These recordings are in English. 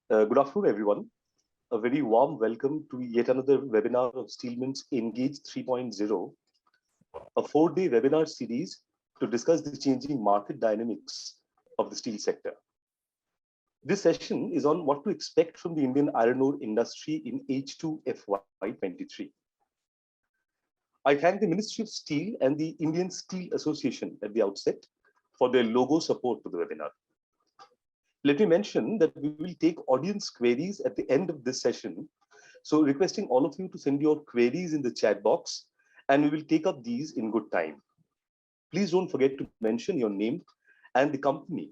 Good afternoon, everyone. A very warm welcome to yet another webinar of Steelmint's Engage 3.0, a 4-day webinar series to discuss the changing market dynamics of the steel sector. This session is on what to expect from the Indian iron ore industry in H2 FY'23. I thank the Ministry of Steel and the Indian Steel Association at the outset for their logo support to the webinar. Let me mention that we will take audience queries at the end of this session. So requesting all of you to send your queries in the chat box, and we will take up these in good time. Please don't forget to mention your name and the company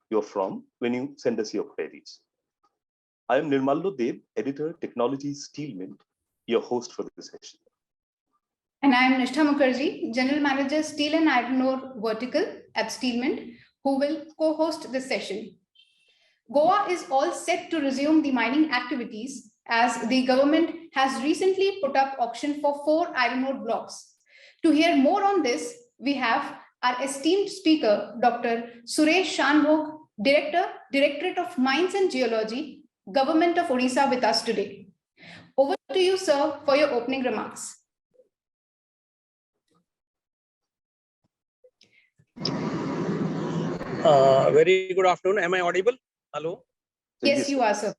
you're from when you send us your queries. I am Nirmallo Deb, Editor, Technology Steel Mint, your host for this session. And I am Nishtha Mukherjee, General Manager, Steel and Iron Ore Vertical at Steel Mint, who will co-host this session. Goa is all set to resume the mining activities as the government has recently put up auction for 4 iron ore blocks. To hear more on this, we have our esteemed speaker, Dr. Suresh Shanbhog, Directorate of Mines and Geology, Government of Odisha, with us today. Over to you, sir, for your opening remarks. Very good afternoon. Am I audible? Hello? Yes, you are, sir.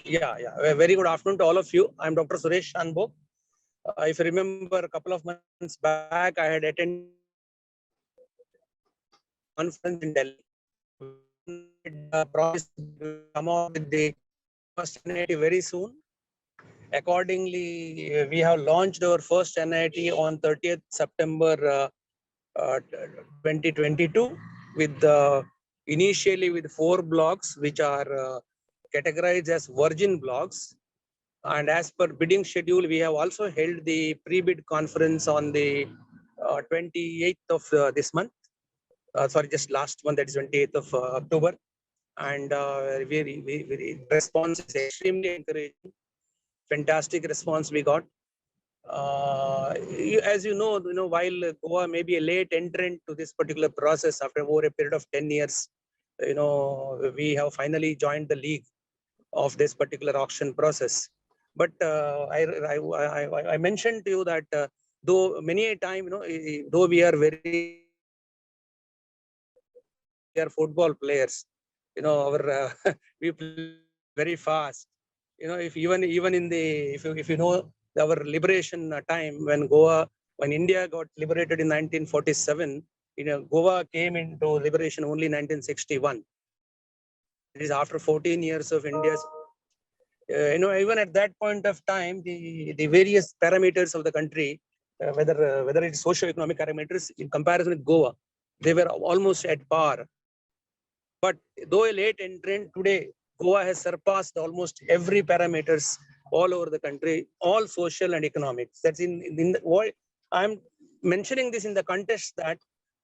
Yeah. Very good afternoon to all of you. I'm Dr. Suresh Shanbhog. If you remember, a couple of months back, I had attended a conference in Delhi. Promised to come out with the first NIT very soon. Accordingly, we have launched our first NIT on 30th September 2022 with initially with 4 blocks which are categorized as virgin blocks, and as per bidding schedule we have also held the pre-bid conference on the 28th of this month, just last month, that is 28th of October, and response is extremely encouraging. Fantastic response we got. As you know, while Goa may be a late entrant to this particular process, after over a period of 10 years, we have finally joined the league of this particular auction process. But I mentioned to you that though many a time, though we are football players, we play very fast. If even in the if you know our liberation time when India got liberated in 1947, Goa came into liberation only in 1961. It is after 14 years of India's. Even at that point of time, the various parameters of the country, whether it's socio-economic parameters in comparison with Goa, they were almost at par. But though a late entrant, today Goa has surpassed almost every parameters all over the country, all social and economics. That's in the world. I'm mentioning this in the context that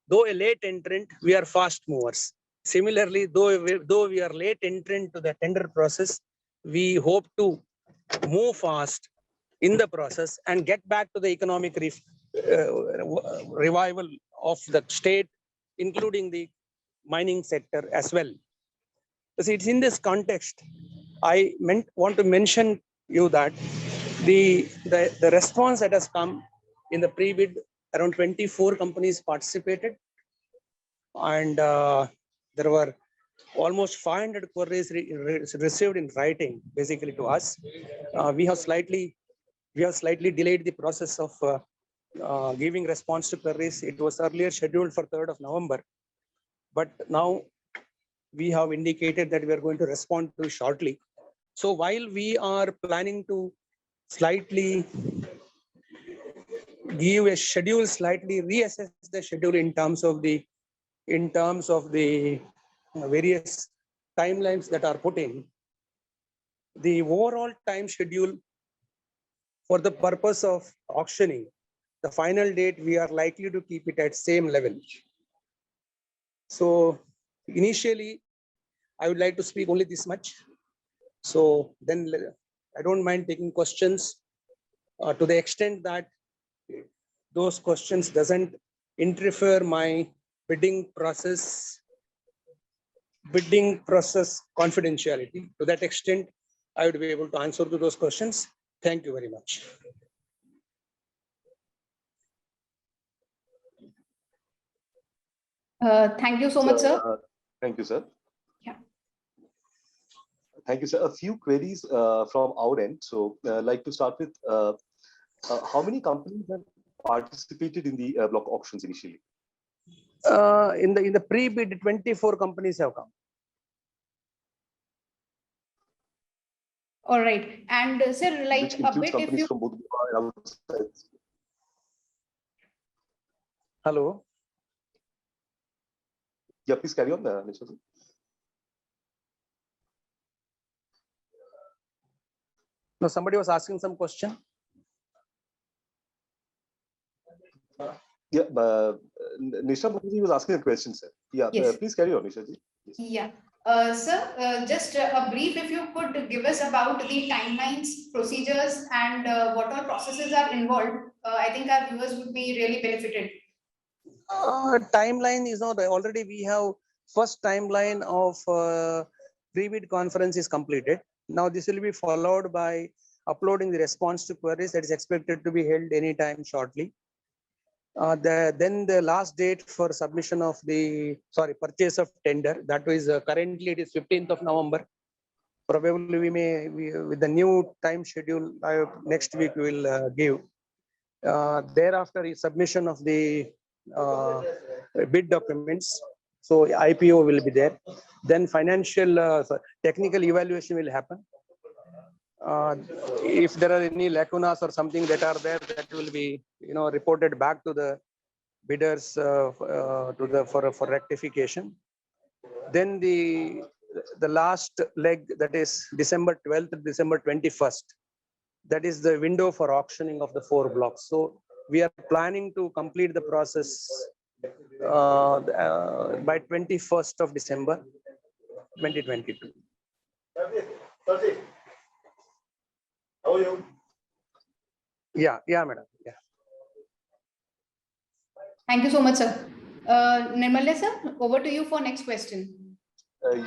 though a late entrant, we are fast movers. Similarly, though we are late entrant to the tender process, we hope to move fast in the process and get back to the economic revival of the state, including the mining sector as well. So it's in this context I want to mention you that the response that has come in the pre-bid, around 24 companies participated, and there were almost 500 queries received in writing, basically to us. We have slightly delayed the process of giving response to queries. It was earlier scheduled for 3rd of November, but now we have indicated that we are going to respond to shortly. So while we are planning to slightly give a schedule, slightly reassess the schedule in terms of the various timelines that are put in, the overall time schedule for the purpose of auctioning, the final date, we are likely to keep it at same level. So initially, I would like to speak only this much. So then I don't mind taking questions to the extent that those questions doesn't interfere my bidding process bidding process confidentiality. To that extent, I would be able to answer to those questions. Thank you very much. Thank you so much, sir. Thank you, sir. Yeah. Thank you, sir. A few queries from our end. So, like to start with, how many companies have participated in the block auctions initially? In the pre-bid, 24 companies have come. All right. And sir, like Which a includes bit, if companies you from both Goa and outside. Hello. Yeah, please carry on, Nisha. No, somebody was asking some question. Yeah, Nisha Mukherjee was asking a question, sir. Yeah, Yes. please carry on, Nisha ji. Yes. Yeah. Sir, just a brief, if you could give us about the timelines, procedures, and what all processes are involved. I think our viewers would be really benefited. Timeline is not already. We have first timeline of pre-bid conference is completed. Now this will be followed by uploading the response to queries that is expected to be held anytime shortly. Then the last date for submission of the purchase of tender, that is currently it is 15th of November. Probably we with the new time schedule next week we will give. Thereafter is submission of the bid documents. So IPO will be there. Then financial technical evaluation will happen. If there are any lacunas or something that are there, that will be reported back to the bidders for rectification. Then the last leg, that is December 12th to December 21st. That is the window for auctioning of the 4 blocks. So we are planning to complete the process by 21st of December 2022. How are you? Yeah, madam. Yeah. Thank you so much, sir. Nirmalya sir, over to you for next question.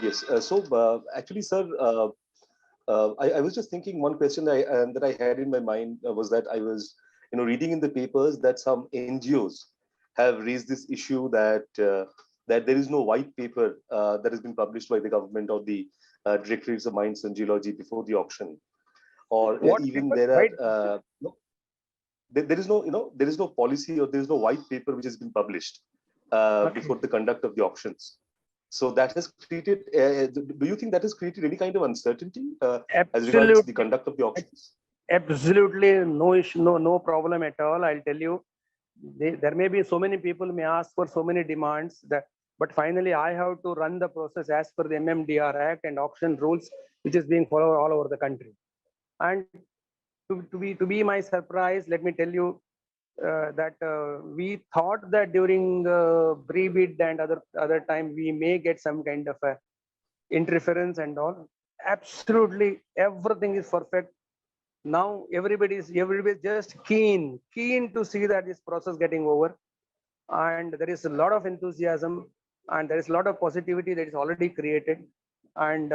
Yes. Actually, sir, I was just thinking one question that I had in my mind was that I was, reading in the papers that some NGOs have raised this issue that that there is no white paper that has been published by the government or the Directorates of Mines and Geology before the auction, or even paper? There are there is no there is no policy or there is no white paper which has been published before the conduct of the auctions. So that has created. Do you think that has created any kind of uncertainty as regards the conduct of the auctions? Absolutely no issue, no problem at all. I'll tell you, there may be so many people may ask for so many demands but finally I have to run the process as per the MMDR Act and auction rules, which is being followed all over the country. And to be my surprise, let me tell you that we thought that during pre-bid and other time we may get some kind of a interference and all. Absolutely everything is perfect. Now everybody is just keen to see that this process getting over, and there is a lot of enthusiasm and there is a lot of positivity that is already created, and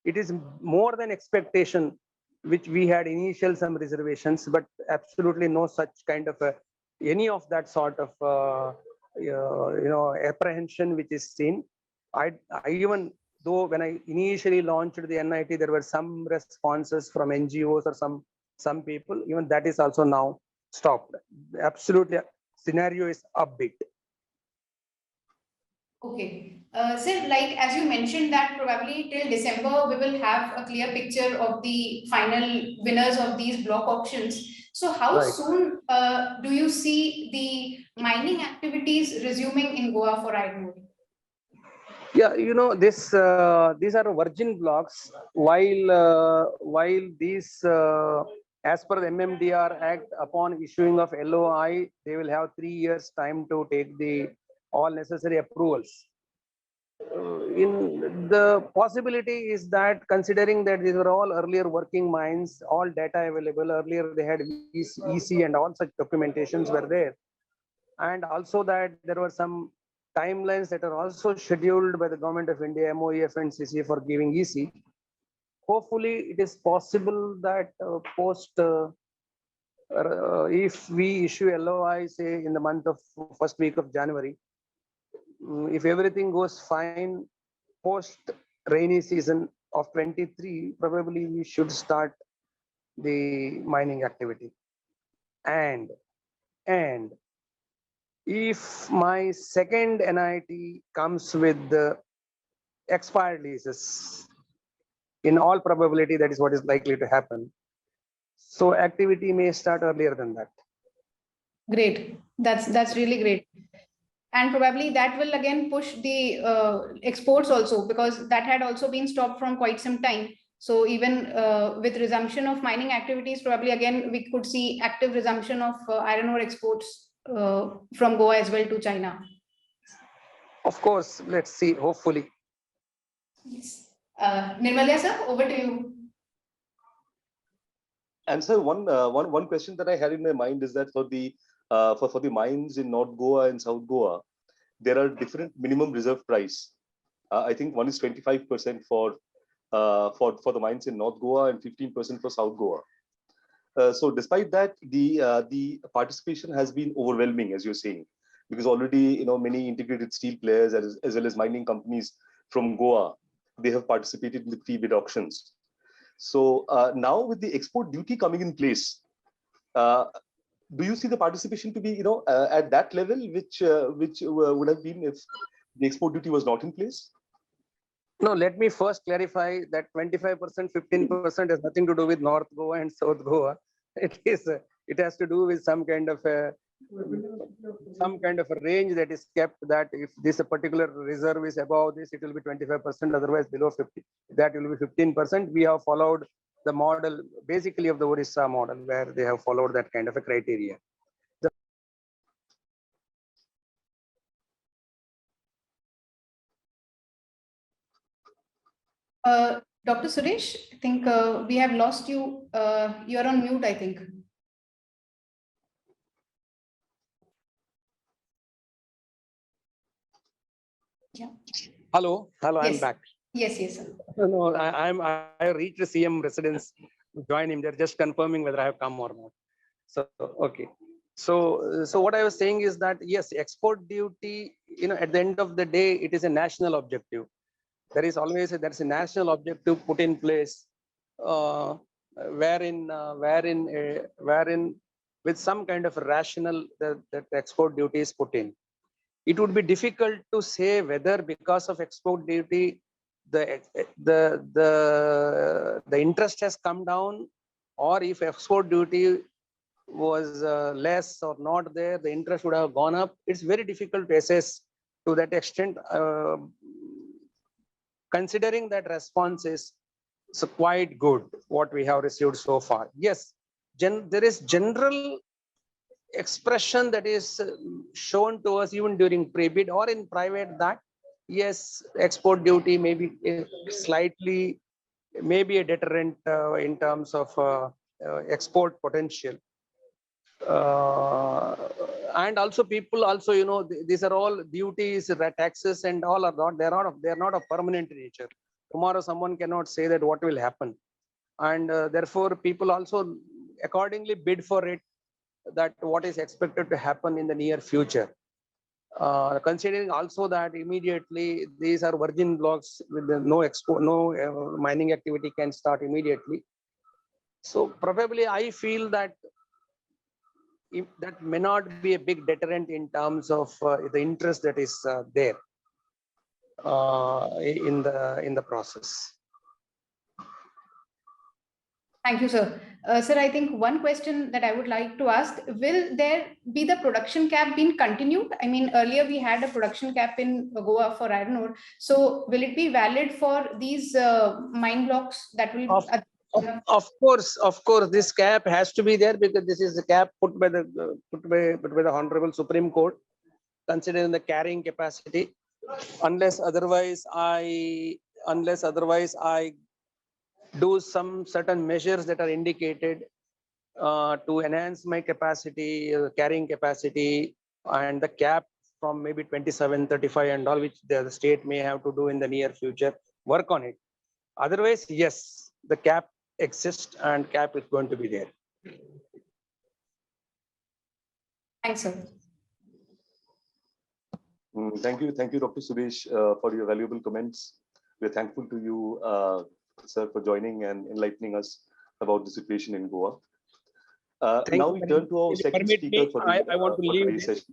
it is more than expectation, which we had initial some reservations, but absolutely no such kind of any of that sort of apprehension which is seen. I even though when I initially launched the NIT, there were some responses from NGOs or some people, even that is also now stopped. Absolutely, scenario is upbeat. Okay. Sir, like as you mentioned that probably till December, we will have a clear picture of the final winners of these block auctions. So how soon do you see the mining activities resuming in Goa for iron ore? Yeah, these are virgin blocks. While these, as per the MMDR Act, upon issuing of LOI, they will have 3 years time to take the all necessary approvals. In the possibility is that, considering that these were all earlier working mines, all data available earlier, they had EC and all such documentations were there, and also that there were some timelines that are also scheduled by the Government of India, MoEF and CCA for giving EC. Hopefully, it is possible that if we issue LOI, say in the month of first week of January, if everything goes fine, post rainy season of 23, probably we should start the mining activity. And if my second NIT comes with the expired leases, in all probability, that is what is likely to happen. So activity may start earlier than that. Great. That's really great. And probably that will again push the exports also, because that had also been stopped from quite some time. So even with resumption of mining activities, probably again we could see active resumption of iron ore exports from Goa as well to China. Of course, let's see, hopefully. Yes. Nirmalya sir, over to you. And so one question that I had in my mind is that for the mines in North Goa and South Goa, there are different minimum reserve price. I think one is 25% for the mines in North Goa and 15% for South Goa. So despite that, the participation has been overwhelming, as you're saying, because already many integrated steel players as well as mining companies from Goa, they have participated in the pre-bid auctions. So now with the export duty coming in place, do you see the participation to be at that level which would have been if the export duty was not in place? No, let me first clarify that 25%, 15% has nothing to do with North Goa and South Goa. It has to do with some kind of a range that is kept, that if this particular reserve is above this, it will be 25%, otherwise below 50, that will be 15%. We have followed the model basically of the Odisha model, where they have followed that kind of a criteria. Dr. Suresh, I think we have lost you. You are on mute, I think. Yeah. Hello, Yes. I'm back. Yes, sir. No, I reached the CM residence to join him. They're just confirming whether I have come or not. So, okay. So what I was saying is that, yes, export duty, at the end of the day, it is a national objective. There is always there's a national objective put in place, wherein with some kind of rational that export duty is put in. It would be difficult to say whether because of export duty the interest has come down, or if export duty was less or not there, the interest would have gone up. It's very difficult to assess to that extent, considering that response is quite good, what we have received so far. Yes, there is general expression that is shown to us even during pre-bid or in private, that yes, export duty may be slightly, maybe a deterrent in terms of export potential. And also people also, these are all duties, taxes and all are not, they're not of permanent nature. Tomorrow someone cannot say that what will happen. And therefore people also accordingly bid for it, that what is expected to happen in the near future. Considering also that immediately these are virgin blocks with no mining activity can start immediately. So probably I feel that that may not be a big deterrent in terms of the interest that is there in the process. Thank you, sir. Sir, I think one question that I would like to ask, will there be the production cap being continued? I mean, earlier we had a production cap in Goa for iron ore. So will it be valid for these mine blocks that will... Of course, this cap has to be there, because this is the cap put by the Honorable Supreme Court, considering the carrying capacity. Unless otherwise I do some certain measures that are indicated to enhance my capacity, carrying capacity, and the cap from maybe 27, 35 and all, which the state may have to do in the near future, work on it. Otherwise, yes, the cap exists and cap is going to be there. Thanks, sir. Thank you, Dr. Suresh, for your valuable comments. We're thankful to you, sir, for joining and enlightening us about the situation in Goa. Now we turn to our second speaker for the session.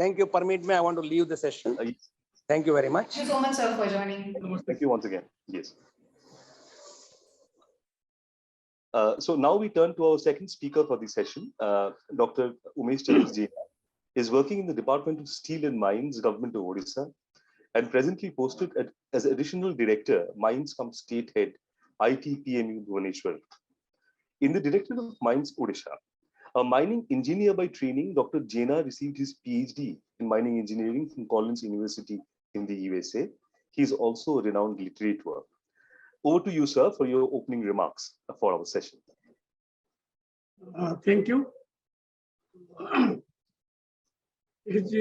Thank you. Permit me, I want to leave the session. Thank you very much. Thank you so much, sir, for joining. Thank you once again. Yes. So now we turn to our second speaker for the session. Dr. Umesh Jain is working in the Department of Steel and Mines, Government of Odisha, and presently posted as Additional Director, Mines cum State Head, ITPMU Bhubaneswar. In the Directorate of Mines, Odisha, a mining engineer by training, Dr. Jaina received his PhD in mining engineering from Collins University in the USA. He is also a renowned literature. Over to you, sir, for your opening remarks for our session. Thank you. It's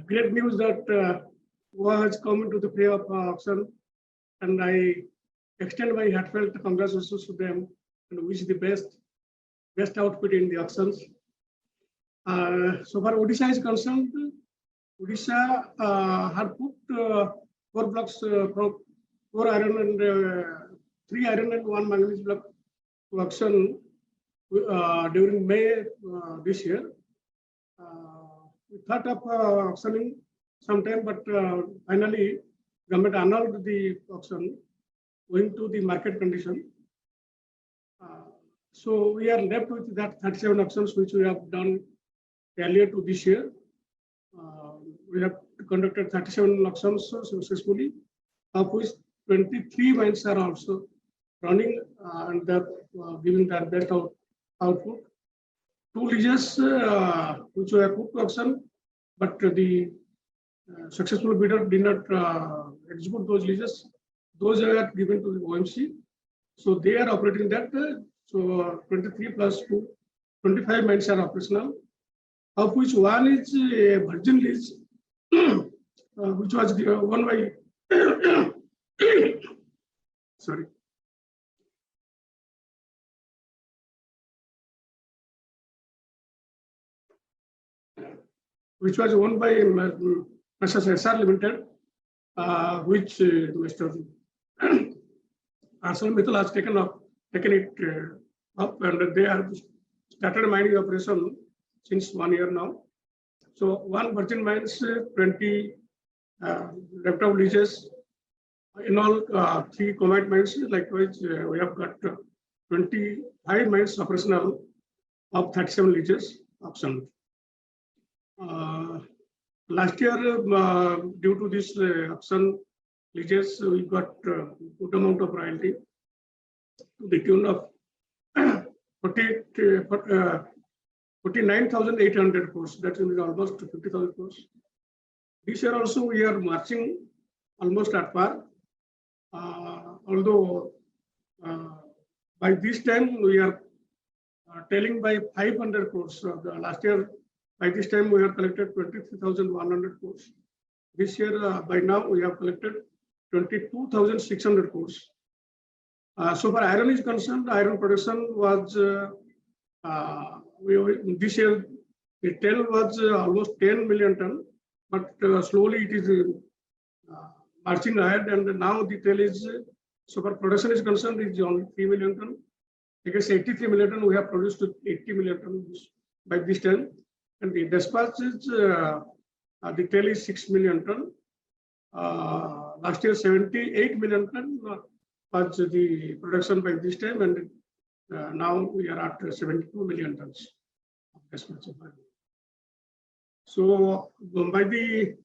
great news that Goa has come into the play of auction, and I extend my heartfelt congratulations to them and wish the best output in the auctions. So far Odisha is concerned, Odisha had put 4 blocks, 4 iron and 3 iron and 1 manganese block to auction during May this year. We thought of auctioning sometime, but finally government annulled the auction owing to the market condition. So we are left with that 37 auctions which we have done earlier to this year. We have conducted 37 auctions successfully, of which 23 mines are also running and they're giving their best output. 2 leases which were put to auction, but the successful bidder did not execute those leases. Those are given to the OMC. So they are operating that. So 23 plus 2, 25 mines are operational, of which 1 is a virgin lease, which was won by sorry. Which was owned by SR Limited, which Mr. ArcelorMittal has taken it up, and they have started mining operation since 1 year now. So 1 virgin mines, 20 left-out leases. In all, 3 combined mines. Likewise, we have got 25 mines operational of 37 leases auctioned. Last year, due to this auction leases, we got good amount of royalty to the tune of 49,800 crores. That is almost 50,000 crores. This year also we are marching almost at par. Although by this time we are tailing by 500 crores. Last year, by this time we have collected 23,100 crores. This year, by now we have collected 22,600 crores. So far iron is concerned, iron production was this year the tail was almost 10 million ton, but slowly it is marching ahead, and now the tail is, so far production is concerned, is only 3 million ton. I guess 83 million ton, we have produced 80 million ton by this time, and the dispatch is the tail is 6 million ton. Last year 78 million ton was the production by this time, and now we are at 72 million tons of dispatch. So by the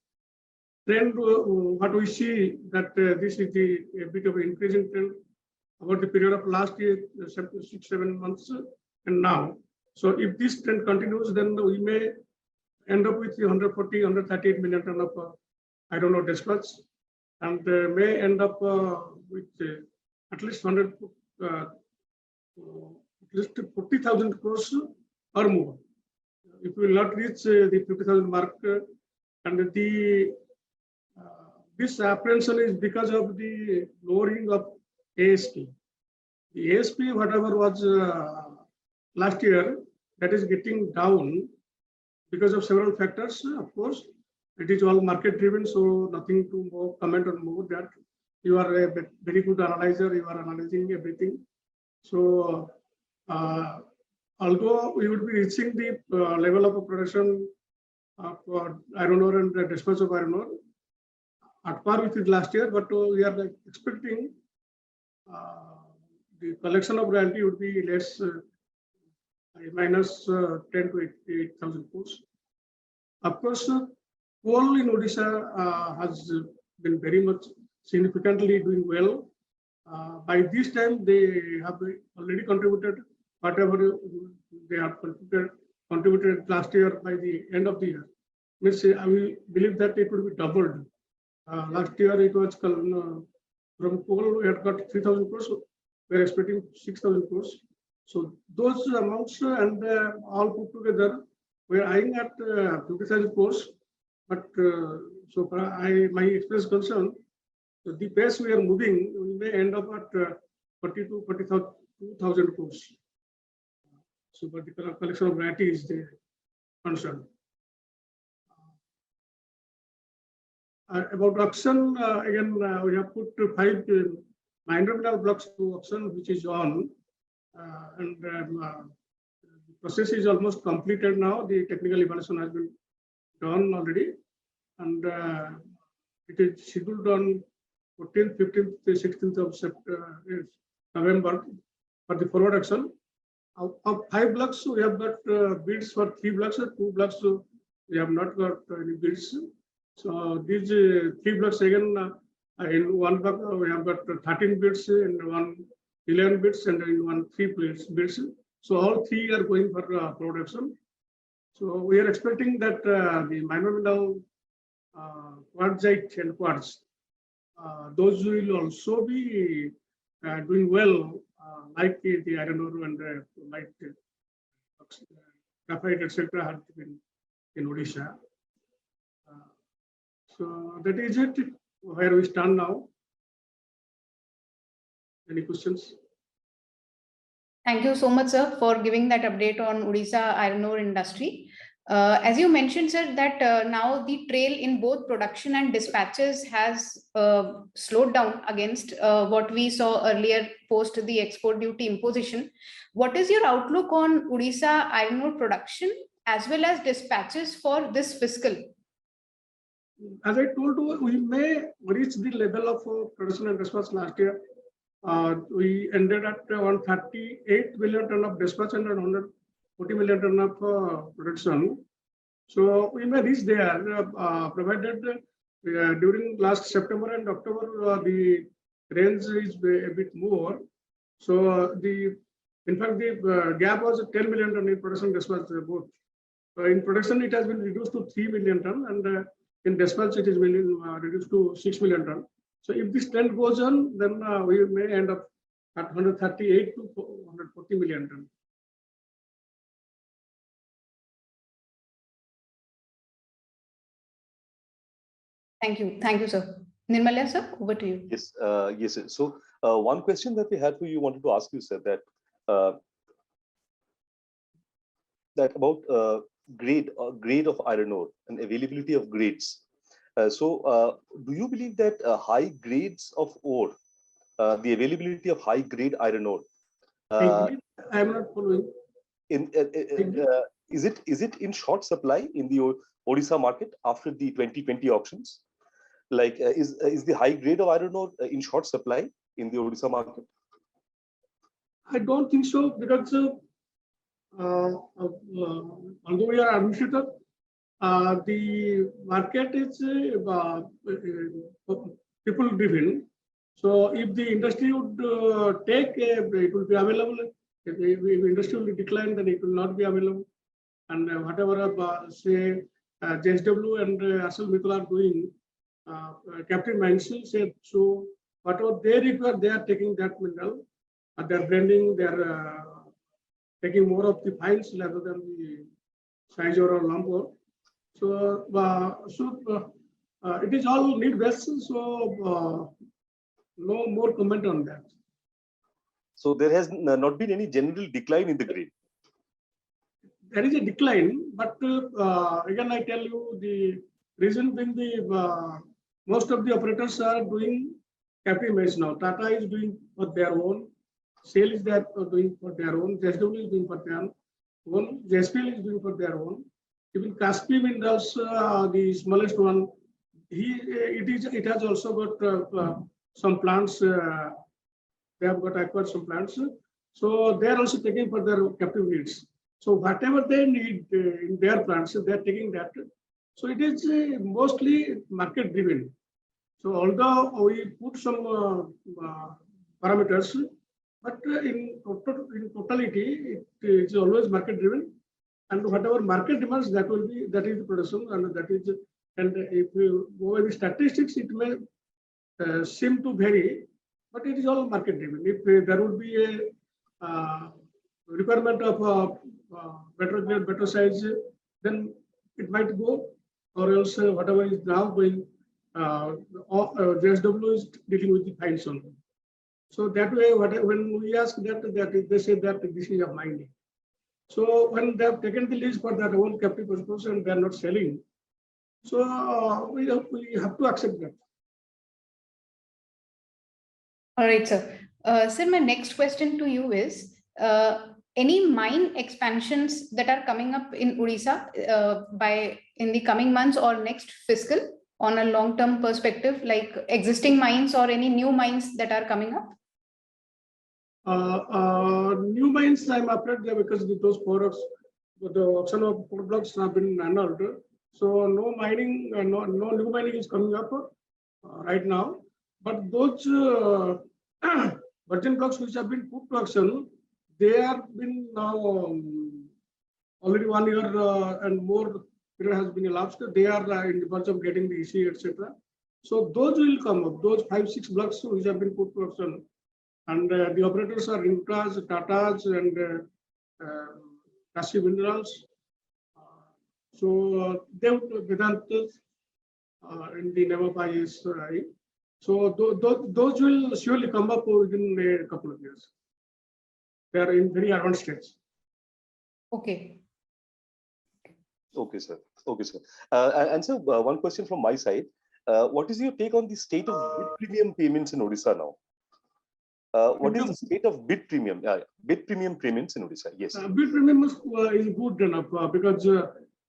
trend, what we see that this is a bit of an increasing trend about the period of last year, 6-7 months, and now. So if this trend continues, then we may end up with 140, 138 million ton of iron ore dispatch, and may end up with at least 40,000 crores or more. If we will not reach the 50,000 mark, And the this apprehension is because of the lowering of ASP. The ASP, whatever was last year, that is getting down because of several factors. Of course, it is all market driven, so nothing to more comment on more that. You are a very good analyzer, you are analyzing everything. So, although we would be reaching the level of production of iron ore and the dispatch of iron ore at par with it last year, but we are expecting the collection of royalty would be less, minus 10 to 8,000 crores. Of course, coal in Odisha has been very much significantly doing well. By this time, they have already contributed whatever they have contributed last year by the end of the year. Means I believe that it will be doubled. Last year it was from coal, we had got 3,000 crores. We are expecting 6,000 crores. So those amounts and all put together, we are eyeing at 50,000 crores. But so my express concern, so the pace we are moving, we may end up at 40 to 42,000 crores. So, but the collection of royalty is the concern. About auction, again, we have put 5 minor mineral blocks to auction, which is on, and the process is almost completed now. The technical evaluation has been done already, and it is scheduled on 14th, 15th, 16th of November for the forward auction. Of 5 blocks, we have got bids for 3 blocks, 2 blocks we have not got any bids. So these 3 blocks again, in 1 block we have got 13 bids, in 1 11 bids, and in 1 3 bids. So all 3 are going for production. So we are expecting that the minor mineral quartzite and quartz, those will also be doing well, like the iron ore and like graphite, etc. have been in Odisha. So that is it, where we stand now. Any questions? Thank you so much, sir, for giving that update on Odisha iron ore industry. As you mentioned, sir, that now the trail in both production and dispatches has slowed down against what we saw earlier post the export duty imposition. What is your outlook on Odisha iron ore production as well as dispatches for this fiscal? As I told you, we may reach the level of production and dispatch last year. We ended at 138 million ton of dispatch and 140 million ton of production. So we may reach there, provided during last September and October the range is a bit more. So in fact the gap was 10 million ton in production dispatch both. In production it has been reduced to 3 million ton, and in dispatch it is been reduced to 6 million ton. So if this trend goes on, then we may end up at 138 to 140 million ton. Thank you, sir. Nirmalya, sir, over to you. Yes, yes, sir. So one question that we had for you, wanted to ask you, sir, that about grade of iron ore and availability of grades. So do you believe that high grades of ore, the availability of high grade iron ore, I am not following. Is it in short supply in the Odisha market after the 2020 auctions? Like is the high grade of iron ore in short supply in the Odisha market? I don't think so, because although we are administrator, the market is people driven. So if the industry would take, it will be available. If the industry will decline, then it will not be available. And whatever say JSW and Asal Mittal are doing, Captain Mansell said, so whatever they require, they are taking that mineral. They are blending, they are taking more of the fines rather than the size or lump ore. So, it is all need based. So, no more comment on that. So there has not been any general decline in the grain. There is a decline, but again, I tell you the reason being most of the operators are doing captive maize now. Tata is doing for their own, SAIL is doing for their own, JSW is doing for their own, JSPL is doing for their own. Even Kaspi Minerals, the smallest one, it has also got some plants. They have got acquired some plants, so they are also taking for their captive needs. So whatever they need in their plants, they are taking that. So it is mostly market driven. So although we put some parameters, but in totality, it is always market driven. And whatever market demands, that is the production, and that is. And if you go by the statistics, it may seem to vary, but it is all market driven. If there would be a requirement of better grade, better size, then it might go, or else whatever is now going, JSW is dealing with the fines only. So that way, when we ask that they say that this is a mining. So when they have taken the lease for their own captive purpose and they are not selling, so we have to accept that. All right, sir. Sir, my next question to you is, any mine expansions that are coming up in Odisha in the coming months or next fiscal on a long-term perspective, like existing mines or any new mines that are coming up? New mines, I'm afraid, because those products, the auction of port blocks have been annulled. So no mining, no new mining is coming up right now. But those virgin blocks which have been put to auction, they have been now already 1 year and more period has been elapsed. They are in the process of getting the EC, etc. So those will come up. Those 5-6 blocks which have been put to auction, and the operators are Infras, Tatas, and Kaspi Minerals. So they would Vedanta in the name of ISI. So those will surely come up within a couple of years. They are in very advanced stage. Okay. Okay, sir. Okay, sir. And so one question from my side. What is your take on the state of bid premium payments in Odisha now? What is the state of bid premium? Bid premium payments in Odisha? Yes. Bid premium is good enough because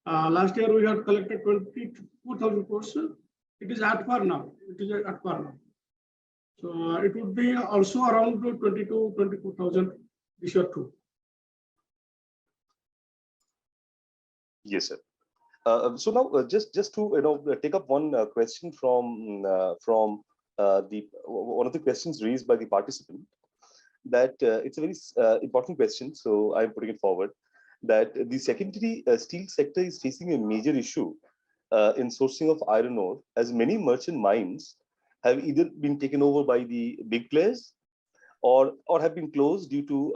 last year we had collected 22,000 crores. It is at par now. So it would be also around 22,000 this year too. Yes, sir. So now, just to take up one question from one of the questions raised by the participant, that it's a very important question. So I'm putting it forward that the secondary steel sector is facing a major issue in sourcing of iron ore, as many merchant mines have either been taken over by the big players or have been closed due to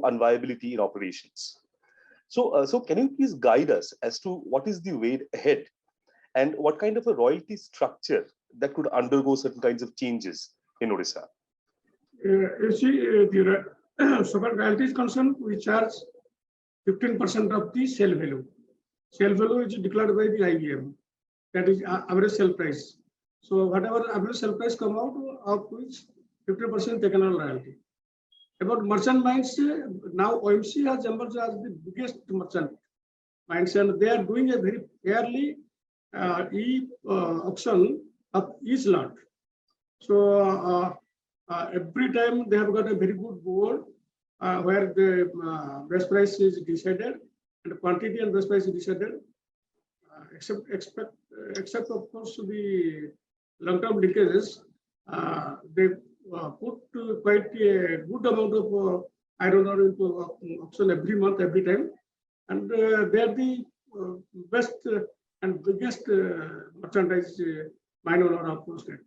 unviability in operations. So can you please guide us as to what is the way ahead and what kind of a royalty structure that could undergo certain kinds of changes in Odisha? You see, so far royalty is concerned, we charge 15% of the sale value. Sale value is declared by the IBM. That is average sale price. So whatever average sale price come out, of which 50% taken on royalty. About merchant mines, now OMC has emerged as the biggest merchant mines, and they are doing a very fairly auction of each lot. So every time they have got a very good board where the best price is decided and quantity and best price is decided. Except of course the long-term linkages, they put quite a good amount of iron ore into auction every month, every time, and they are the best and biggest merchandise mine owner of the state.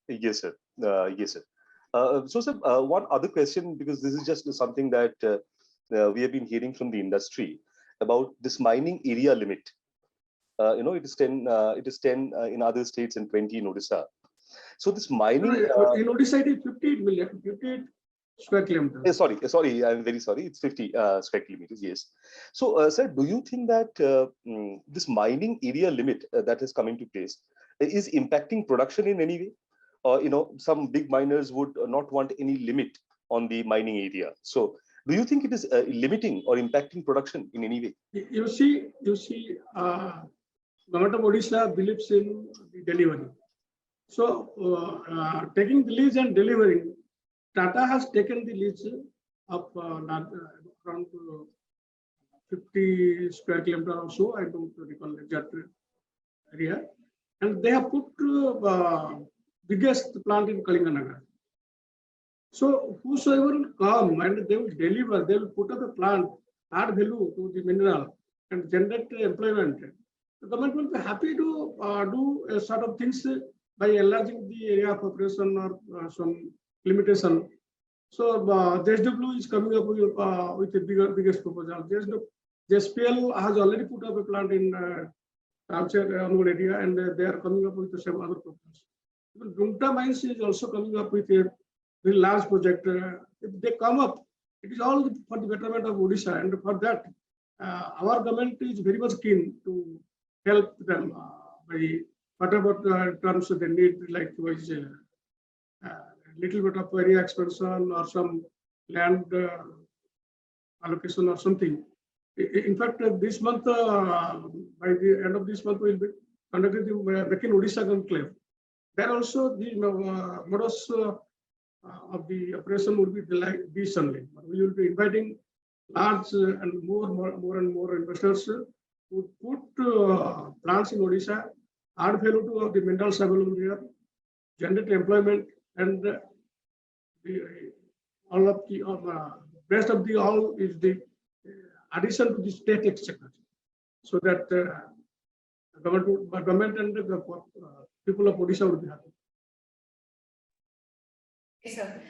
Yes, sir. Yes, sir. So, sir, one other question, because this is just something that we have been hearing from the industry about this mining area limit. It is 10. It is 10 in other states and 20 in Odisha. So this mining. In Odisha, it is 58 square kilometers. Sorry, I'm very sorry. It's 50 square kilometers. Yes. So, sir, do you think that this mining area limit that has come into place is impacting production in any way? Or some big miners would not want any limit on the mining area. So, do you think it is limiting or impacting production in any way? You see, Government of Odisha believes in the delivery. So, taking the lease and delivering, Tata has taken the lease of around 50 square kilometer or so. I don't recall exact area, and they have put biggest plant in Kalinganagar. So whosoever will come and they will deliver, they will put up a plant, add value to the mineral and generate employment. The government will be happy to do a sort of things by enlarging the area of operation or some limitation. So H2 is coming up with the biggest proposal. JSPL has already put up a plant in onward area, and they are coming up with the same other proposals. Even Dunta Mines is also coming up with a very large project. If they come up, it is all for the betterment of Odisha, and for that, our government is very much keen to help them by whatever terms they need, like little bit of area expansion or some land allocation or something. In fact, this month, by the end of this month, we will be conducting the Make in Odisha conclave. There also the modus of the operation would be like this only. We will be inviting large and more and more investors who put plants in Odisha, add value to the minerals available here, generate employment, and all of the best of the all is the addition to the state exchequer, so that government and the people of Odisha will be happy. Yes, sir.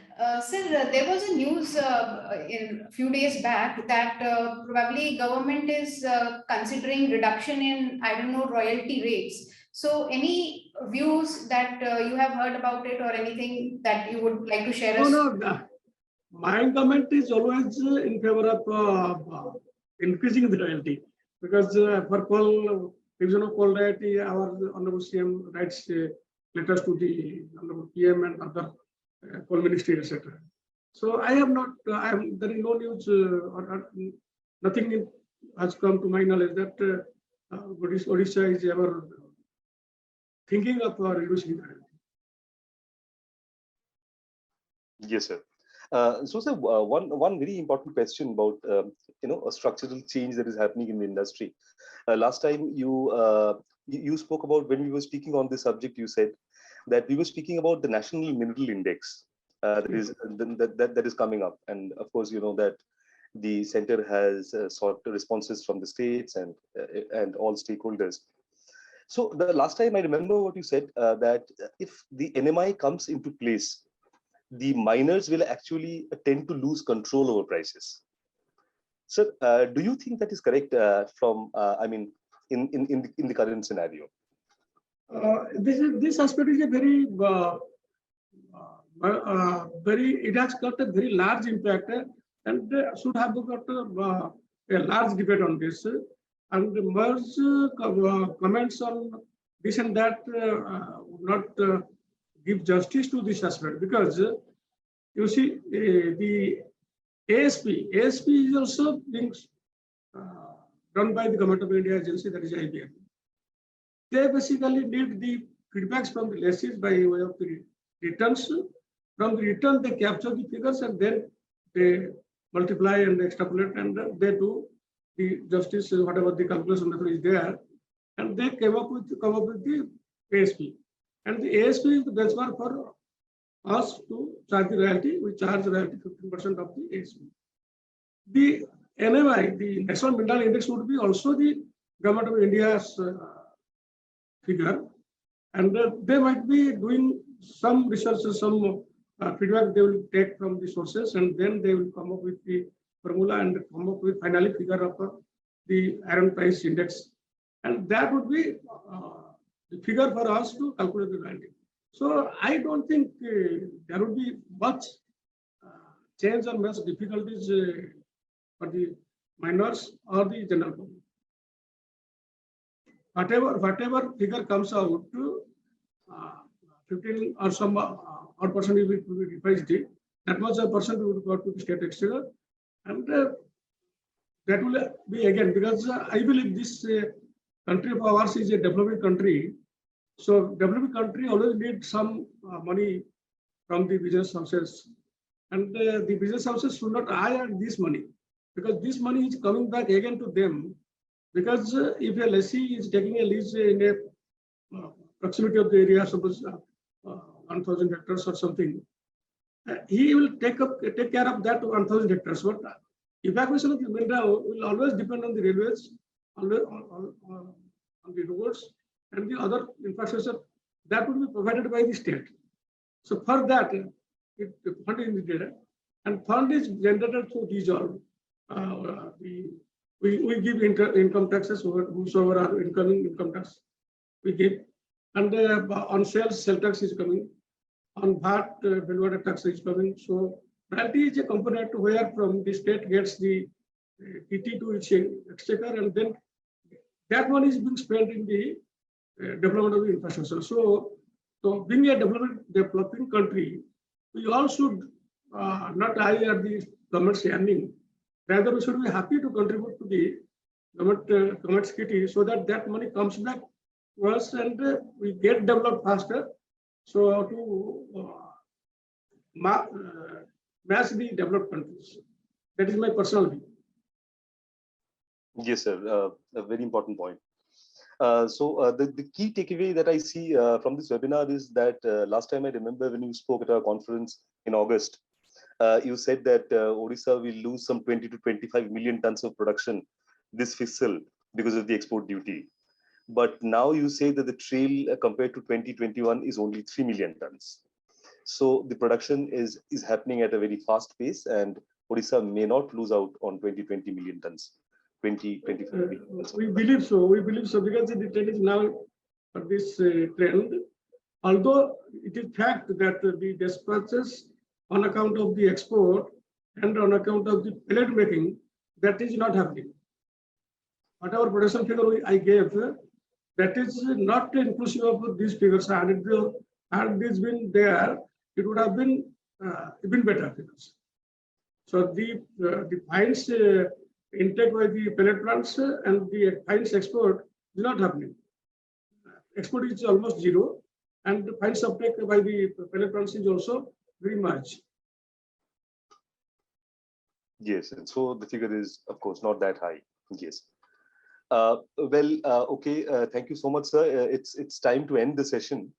Sir, there was a news a few days back that probably government is considering reduction in, royalty rates. So any views that you have heard about it or anything that you would like to share us? No. My government is always in favor of increasing the royalty, because for coal, division of coal royalty, our Honorable CM writes letters to the Honorable PM and other coal ministry, etc. So I have not, there is no news or nothing has come to my knowledge that Odisha is ever thinking of reducing the royalty. Yes, sir. So, sir, one very important question about a structural change that is happening in the industry. Last time you spoke about, when we were speaking on this subject, you said that we were speaking about the National Mineral Index that is coming up, and of course you know that the center has sought responses from the states and all stakeholders. So the last time I remember what you said, that if the NMI comes into place, the miners will actually tend to lose control over prices. Sir, do you think that is correct in the current scenario? This aspect is a it has got a very large impact, and should have got a large debate on this. And merge comments on this and that would not give justice to this aspect, because you see the ASP is also being run by the Government of India agency, that is IBM. They basically need the feedbacks from the lessees by way of the returns. From the return, they capture the figures and then they multiply and extrapolate, and they do the justice, whatever the calculation method is there, and they come up with the ASP. And the ASP is the benchmark for us to charge the royalty. We charge royalty 15% of the ASP. The NMI, the National Mineral Index, would be also the Government of India's figure, and they might be doing some research, some feedback they will take from the sources, and then they will come up with the formula and come up with finally figure of the iron price index. And that would be the figure for us to calculate the royalty. So I don't think there would be much change or much difficulties for the miners or the general public. Whatever figure comes out, 15 or some odd percent will be revised. That much a percent will go to the state exchequer, and that will be again, because I believe this country of ours is a developing country. So developing country always needs some money from the business houses, and the business houses should not hire this money, because this money is coming back again to them. Because if a lessee is taking a lease in a proximity of the area, suppose 1,000 hectares or something, he will take care of that 1,000 hectares. But evacuation of the mineral will always depend on the railways, on the roads, and the other infrastructure that will be provided by the state. So for that, the fund is needed, and fund is generated through these all. We give income taxes, whosoever are incoming income tax, we give. And on sales tax is coming. On VAT, value tax is coming. So royalty is a component where from the state gets the PT to its exchequer, and then that money is being spent in the development of the infrastructure. So being a developing country, we all should not eye at the government's earning. Rather, we should be happy to contribute to the government kitty, so that that money comes back to us and we get developed faster. So to match the developed countries. That is my personal view. Yes, sir. A very important point. The key takeaway that I see from this webinar is that last time I remember when you spoke at our conference in August, you said that Odisha will lose some 20 to 25 million tons of production this fiscal because of the export duty. But now you say that the trail compared to 2021 is only 3 million tons. So the production is happening at a very fast pace, and Odisha may not lose out on 20 million tons. 25 million tons. We believe so. We believe so, because the trend is now for this trend. Although it is fact that the dispatches on account of the export and on account of the pellet making, that is not happening. Whatever production figure I gave, that is not inclusive of these figures. Had this been there, it would have been even better figures. So the fines intake by the pellet plants and the fines export is not happening. Export is almost zero, and the fines uptake by the pellet plants is also very much. Yes, and so the figure is, of course, not that high. Yes. Okay. Thank you so much, sir. It's time to end the session.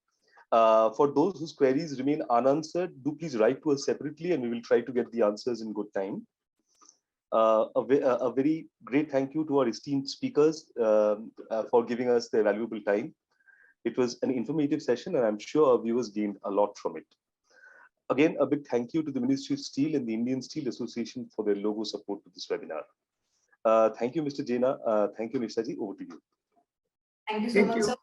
For those whose queries remain unanswered, do please write to us separately, and we will try to get the answers in good time. A very great thank you to our esteemed speakers for giving us their valuable time. It was an informative session, and I'm sure our viewers gained a lot from it. Again, a big thank you to the Ministry of Steel and the Indian Steel Association for their logo support to this webinar. Thank you, Mr. Jaina. Thank you, Nishtaji. Over to you. Thank you so much, sir.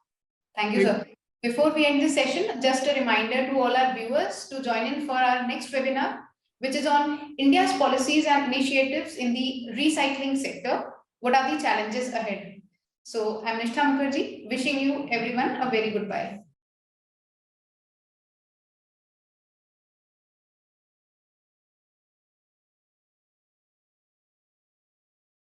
Thank you, sir. Before we end this session, just a reminder to all our viewers to join in for our next webinar, which is on India's policies and initiatives in the recycling sector. What are the challenges ahead? So I'm Nishtha Mukherjee, wishing you everyone a very goodbye.